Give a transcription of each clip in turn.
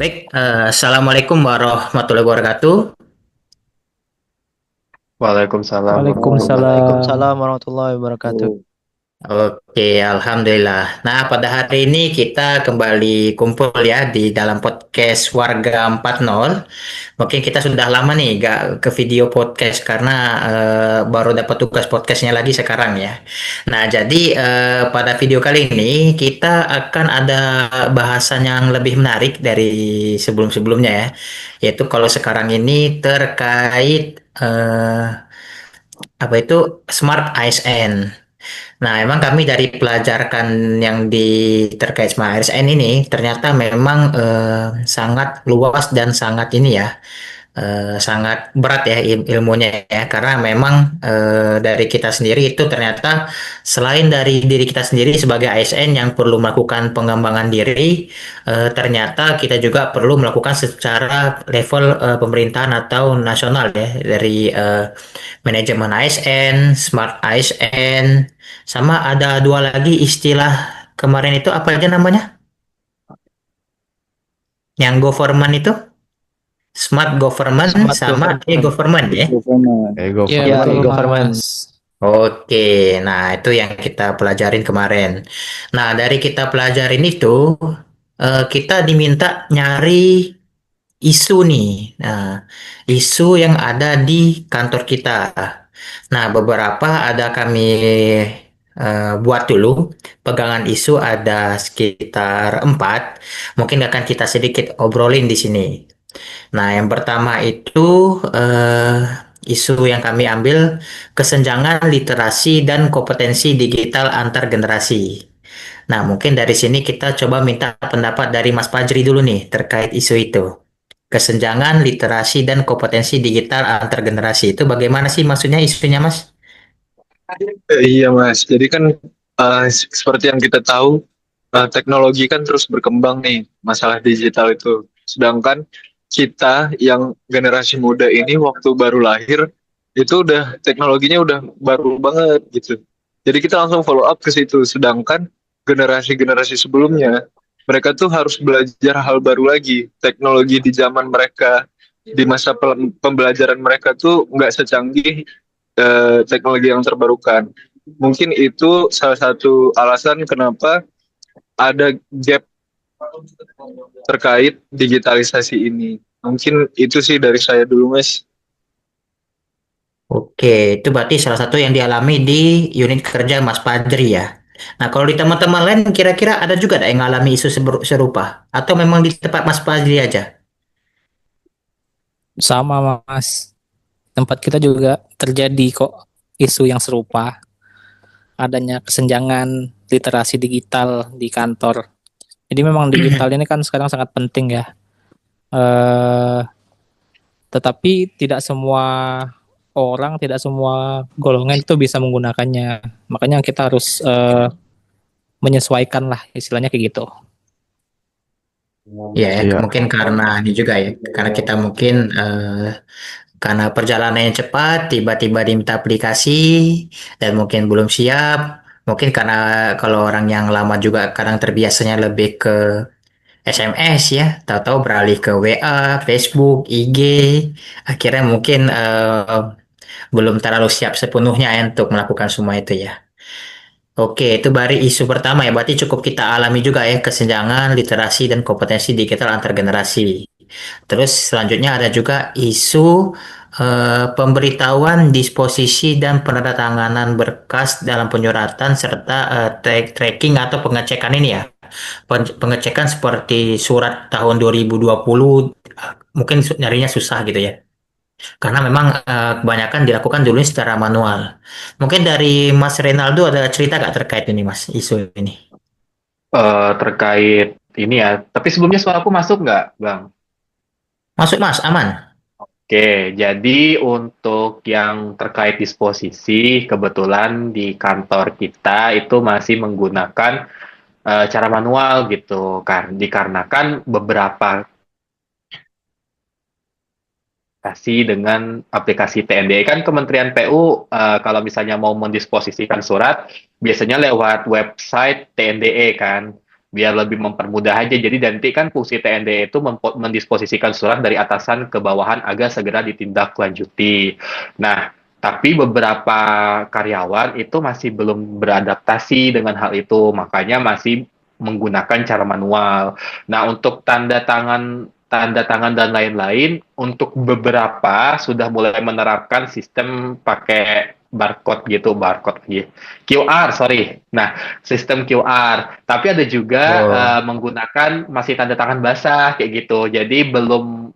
Baik, Assalamualaikum warahmatullahi wabarakatuh. Waalaikumsalam warahmatullahi Waalaikumsalam. Waalaikumsalam warahmatullahi wabarakatuh. wabarakatuh. Oke, alhamdulillah. Nah, pada hari ini kita kembali kumpul ya di dalam podcast Warga 40. Mungkin kita sudah lama nih gak ke video podcast karena baru dapat tugas podcastnya lagi sekarang ya. Nah, jadi pada video kali ini kita akan ada bahasan yang lebih menarik dari sebelum-sebelumnya ya. Yaitu kalau sekarang ini terkait apa itu Smart ASN. Nah, emang kami dari pelajarkan yang terkait sama ASN ini ternyata memang sangat luas dan sangat ini ya, sangat berat ya ilmunya ya, karena memang dari kita sendiri itu ternyata selain dari diri kita sendiri sebagai ASN yang perlu melakukan pengembangan diri, ternyata kita juga perlu melakukan secara level pemerintahan atau nasional ya dari manajemen ASN, smart ASN, sama ada dua lagi istilah kemarin itu apa aja namanya? Yang government itu smart government Smart sama government. e-government ya. Government. Ya, Ya, betul, e-government. Mas. Oke, nah itu yang kita pelajarin kemarin. Nah, dari kita pelajarin itu, kita diminta nyari isu nih. Nah, isu yang ada di kantor kita. Nah, beberapa ada kami buat dulu. Pegangan isu ada sekitar 4. Mungkin akan kita sedikit obrolin di sini. Nah, yang pertama itu isu yang kami ambil kesenjangan literasi dan kompetensi digital antar generasi. Nah, mungkin dari sini kita coba minta pendapat dari Mas Fajri dulu nih terkait isu itu. Kesenjangan literasi dan kompetensi digital antar generasi itu bagaimana sih maksudnya isunya, Mas? Iya Mas, jadi kan seperti yang kita tahu teknologi kan terus berkembang nih masalah digital itu. Sedangkan kita yang generasi muda ini waktu baru lahir itu udah teknologinya udah baru banget gitu. Jadi kita langsung follow up ke situ. Sedangkan generasi-generasi sebelumnya mereka tuh harus belajar hal baru lagi. Teknologi di zaman mereka di masa pembelajaran mereka tuh nggak secanggih teknologi yang terbarukan. Mungkin itu salah satu alasan kenapa ada gap terkait digitalisasi ini. Mungkin itu sih dari saya dulu, Mas. Oke, itu berarti salah satu yang dialami di unit kerja Mas Fajri ya. Nah, kalau di teman-teman lain kira-kira ada juga ada yang ngalami isu serupa? Atau memang di tempat Mas Fajri aja? Sama, Mas. Tempat kita juga terjadi kok isu yang serupa. Adanya kesenjangan literasi digital di kantor. Jadi memang digital ini kan sekarang sangat penting ya. Eh, tetapi tidak semua orang, tidak semua golongan itu bisa menggunakannya. Makanya kita harus menyesuaikan lah istilahnya kayak gitu. Ya, Iya. mungkin karena ini juga ya, karena kita mungkin karena perjalanan yang cepat, tiba-tiba diminta aplikasi dan mungkin belum siap. Mungkin karena kalau orang yang lama juga kadang terbiasanya lebih ke SMS ya, tahu-tahu beralih ke WA, Facebook, IG, akhirnya mungkin belum terlalu siap sepenuhnya ya untuk melakukan semua itu ya. Oke, itu baru isu pertama ya. Berarti cukup kita alami juga ya kesenjangan literasi dan kompetensi digital antar generasi. Terus selanjutnya ada juga isu pemberitahuan disposisi dan penandatanganan berkas dalam penyuratan serta tracking atau pengecekan ini ya. Pengecekan seperti surat tahun 2020 mungkin nyarinya susah gitu ya. Karena memang kebanyakan dilakukan dulu secara manual. Mungkin dari Mas Renaldo ada cerita nggak terkait ini Mas, isu ini? Terkait ini ya. Tapi sebelumnya suaraku masuk nggak, Bang? Masuk Mas, aman. Oke, jadi untuk yang terkait disposisi, kebetulan di kantor kita itu masih menggunakan cara manual gitu kan. Dikarenakan beberapa aplikasi dengan aplikasi TNDE kan Kementerian PU kalau misalnya mau mendisposisikan surat biasanya lewat website TNDE kan. biar lebih mempermudah aja. Jadi nanti kan fungsi TND itu mendisposisikan surat dari atasan ke bawahan agar segera ditindaklanjuti. Nah, tapi beberapa karyawan itu masih belum beradaptasi dengan hal itu, makanya masih menggunakan cara manual. Nah, untuk tanda tangan dan lain-lain, untuk beberapa sudah mulai menerapkan sistem pakai barcode gitu, barcode lagi. QR, sorry. Nah, sistem QR. Tapi ada juga Oh, menggunakan masih tanda tangan basah kayak gitu. Jadi belum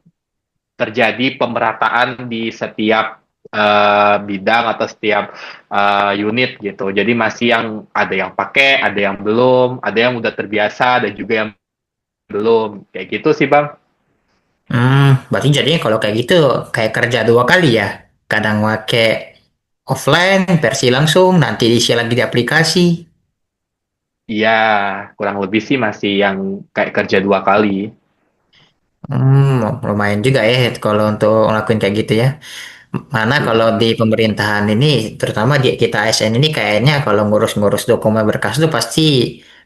terjadi pemerataan di setiap bidang atau setiap unit gitu. Jadi masih ada yang pakai, ada yang belum, ada yang udah terbiasa, dan juga yang belum. Kayak gitu sih, Bang. berarti jadinya kalau kayak gitu kayak kerja dua kali ya. Kadang pakai offline versi langsung, nanti diisi lagi di aplikasi. Iya, kurang lebih sih masih yang kayak kerja 2 kali. Lumayan juga ya kalau untuk ngelakuin kayak gitu ya. Mana kalau di Mm-mm. pemerintahan ini, terutama di kita ASN ini kayaknya kalau ngurus-ngurus dokumen berkas itu pasti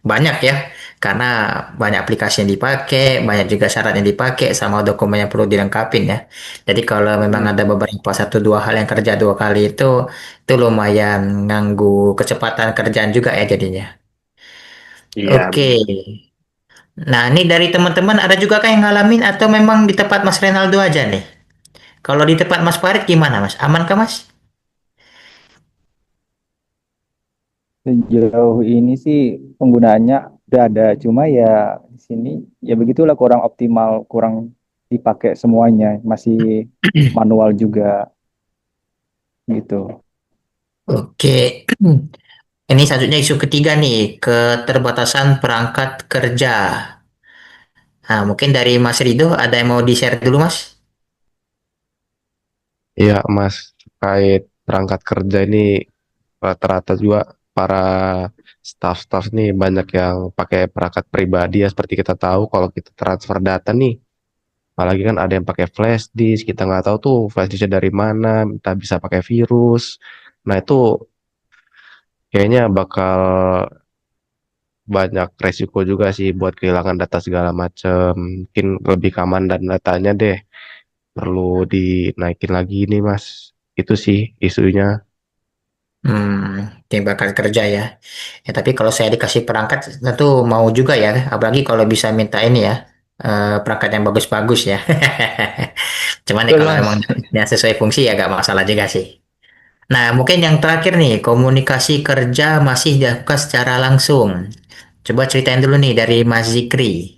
banyak ya. Karena banyak aplikasi yang dipakai, banyak juga syarat yang dipakai, sama dokumen yang perlu dilengkapin ya. Jadi kalau memang ada Mm-mm. beberapa satu dua hal yang kerja dua kali itu lumayan nganggu kecepatan kerjaan juga ya jadinya. Iya, Oke. benar. Nah, ini dari teman-teman ada juga kayak yang ngalamin atau memang di tempat Mas Renaldo aja nih? Kalau di tempat Mas Farid gimana Mas? Aman kah Mas? Sejauh ini sih penggunaannya udah ada, cuma ya di sini ya begitulah, kurang optimal, kurang dipakai semuanya, masih manual juga gitu. Oke. Ini selanjutnya isu ketiga nih, keterbatasan perangkat kerja. Nah, mungkin dari Mas Rido ada yang mau di-share dulu Mas? Iya, Mas, terkait perangkat kerja ini rata-rata juga para staff-staff nih banyak yang pakai perangkat pribadi ya, seperti kita tahu kalau kita transfer data nih, apalagi kan ada yang pakai flash disk, kita nggak tahu tuh flash disknya dari mana, kita bisa pakai virus. Nah, itu kayaknya bakal banyak resiko juga sih buat kehilangan data segala macam. Mungkin lebih keamanan dan datanya deh perlu dinaikin lagi nih, Mas. Itu sih isunya. Tim bakal kerja ya. Ya, tapi kalau saya dikasih perangkat, tentu mau juga ya. Apalagi kalau bisa minta ini ya, perangkat yang bagus-bagus ya. Cuman ya Betul, kalau emang Mas. yang sesuai fungsi ya gak masalah juga sih. Nah, mungkin yang terakhir nih, komunikasi kerja masih dilakukan secara langsung. Coba ceritain dulu nih dari Mas Zikri.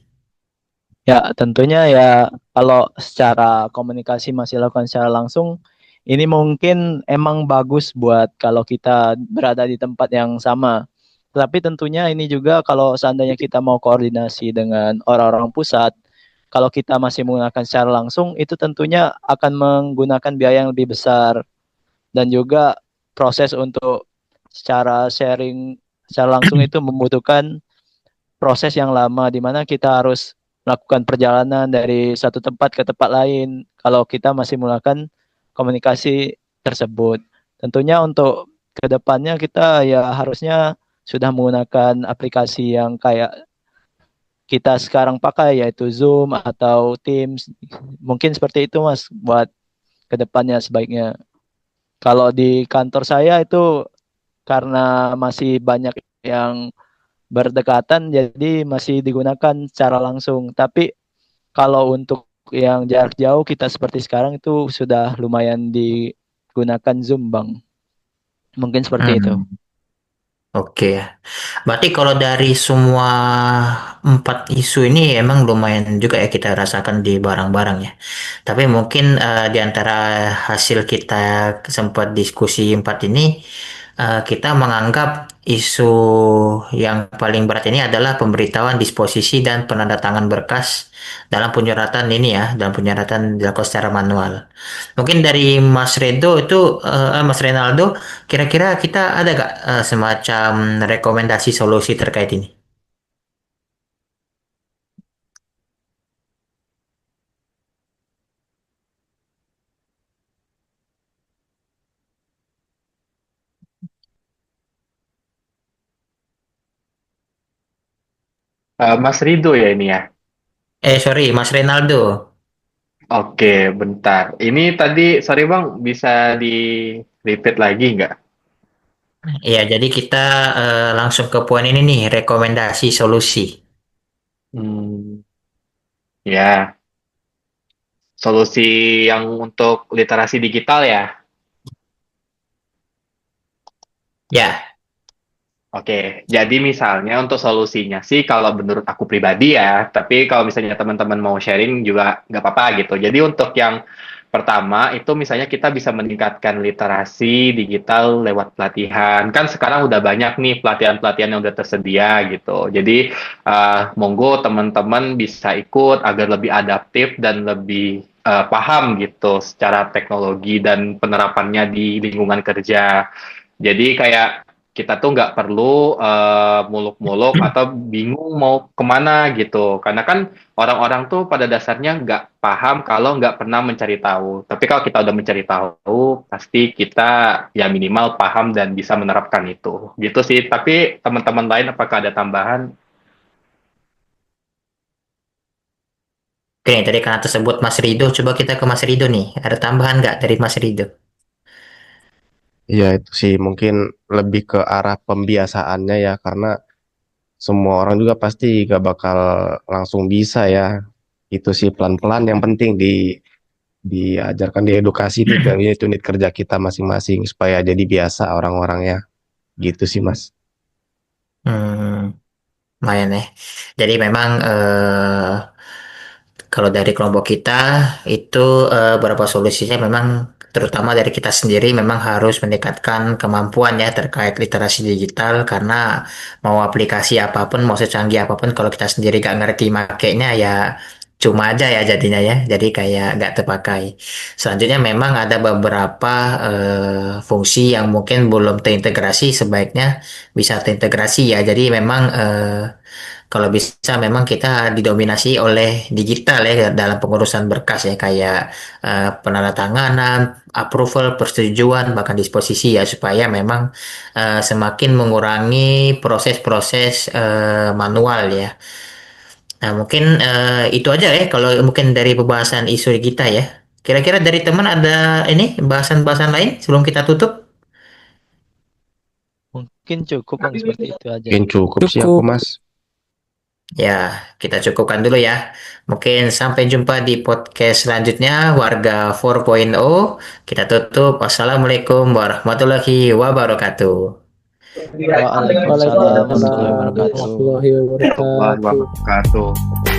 Ya, tentunya ya kalau secara komunikasi masih lakukan secara langsung, ini mungkin emang bagus buat kalau kita berada di tempat yang sama. Tapi tentunya ini juga kalau seandainya kita mau koordinasi dengan orang-orang pusat, kalau kita masih menggunakan secara langsung, itu tentunya akan menggunakan biaya yang lebih besar. Dan juga proses untuk secara sharing secara langsung itu membutuhkan proses yang lama di mana kita harus melakukan perjalanan dari satu tempat ke tempat lain kalau kita masih melakukan komunikasi tersebut. Tentunya untuk kedepannya kita ya harusnya sudah menggunakan aplikasi yang kayak kita sekarang pakai yaitu Zoom atau Teams. Mungkin seperti itu Mas buat kedepannya sebaiknya. Kalau di kantor saya itu karena masih banyak yang berdekatan jadi masih digunakan secara langsung. Tapi kalau untuk yang jarak jauh kita seperti sekarang itu sudah lumayan digunakan Zoom, Bang. Mungkin seperti itu. Hmm, oke ya. Berarti kalau dari semua empat isu ini emang lumayan juga ya kita rasakan di barang-barang ya. Tapi mungkin di antara hasil kita sempat diskusi empat ini, kita menganggap isu yang paling berat ini adalah pemberitahuan disposisi dan penandatangan berkas dalam penyuratan ini ya, dalam penyuratan dilakukan secara manual. Mungkin dari Mas Redo itu, Mas Renaldo, kira-kira kita ada gak semacam rekomendasi solusi terkait ini? Mas Rido ya ini ya. Sorry, Mas Renaldo. Oke, bentar. Ini tadi, sorry Bang, bisa di repeat lagi nggak? Ya, jadi kita langsung ke poin ini nih, rekomendasi solusi. Hmm, ya, solusi yang untuk literasi digital ya. Ya, Oke, jadi misalnya untuk solusinya sih kalau menurut aku pribadi ya, tapi kalau misalnya teman-teman mau sharing juga nggak apa-apa gitu. Jadi untuk yang pertama itu misalnya kita bisa meningkatkan literasi digital lewat pelatihan. Kan sekarang udah banyak nih pelatihan-pelatihan yang udah tersedia gitu. Jadi monggo teman-teman bisa ikut agar lebih adaptif dan lebih paham gitu secara teknologi dan penerapannya di lingkungan kerja. Jadi kayak kita tuh nggak perlu muluk-muluk atau bingung mau kemana gitu. Karena kan orang-orang tuh pada dasarnya nggak paham kalau nggak pernah mencari tahu. Tapi kalau kita udah mencari tahu, pasti kita ya minimal paham dan bisa menerapkan itu. Gitu sih. Tapi teman-teman lain apakah ada tambahan? oke nih, tadi karena tersebut Mas Rido, coba kita ke Mas Rido nih. Ada tambahan nggak dari Mas Rido? Ya itu sih mungkin lebih ke arah pembiasaannya ya, karena semua orang juga pasti gak bakal langsung bisa ya. Itu sih pelan-pelan yang penting diajarkan diedukasi nih ke unit-unit kerja kita masing-masing supaya jadi biasa orang-orangnya. Gitu sih Mas. Hmm, lumayan ya. Jadi memang kalau dari kelompok kita itu beberapa solusinya memang terutama dari kita sendiri memang harus meningkatkan kemampuan ya terkait literasi digital karena mau aplikasi apapun mau secanggih apapun kalau kita sendiri gak ngerti makainya ya cuma aja ya jadinya ya jadi kayak gak terpakai. Selanjutnya memang ada beberapa fungsi yang mungkin belum terintegrasi sebaiknya bisa terintegrasi ya jadi memang kalau bisa memang kita didominasi oleh digital ya dalam pengurusan berkas ya kayak penandatanganan, approval, persetujuan bahkan disposisi ya supaya memang semakin mengurangi proses-proses manual ya. Nah, mungkin itu aja ya kalau mungkin dari pembahasan isu kita ya. Kira-kira dari teman ada ini bahasan-bahasan lain sebelum kita tutup? Mungkin cukup Bang seperti itu aja. Mungkin cukup sih aku Cukup. Mas. Ya, kita cukupkan dulu ya. Mungkin sampai jumpa di podcast selanjutnya, Warga 4.0. Kita tutup. Wassalamualaikum warahmatullahi wabarakatuh. Waalaikumsalam Waalaikumsalam warahmatullahi wabarakatuh. warahmatullahi Waalaikumsalam wabarakatuh. warahmatullahi wabarakatuh.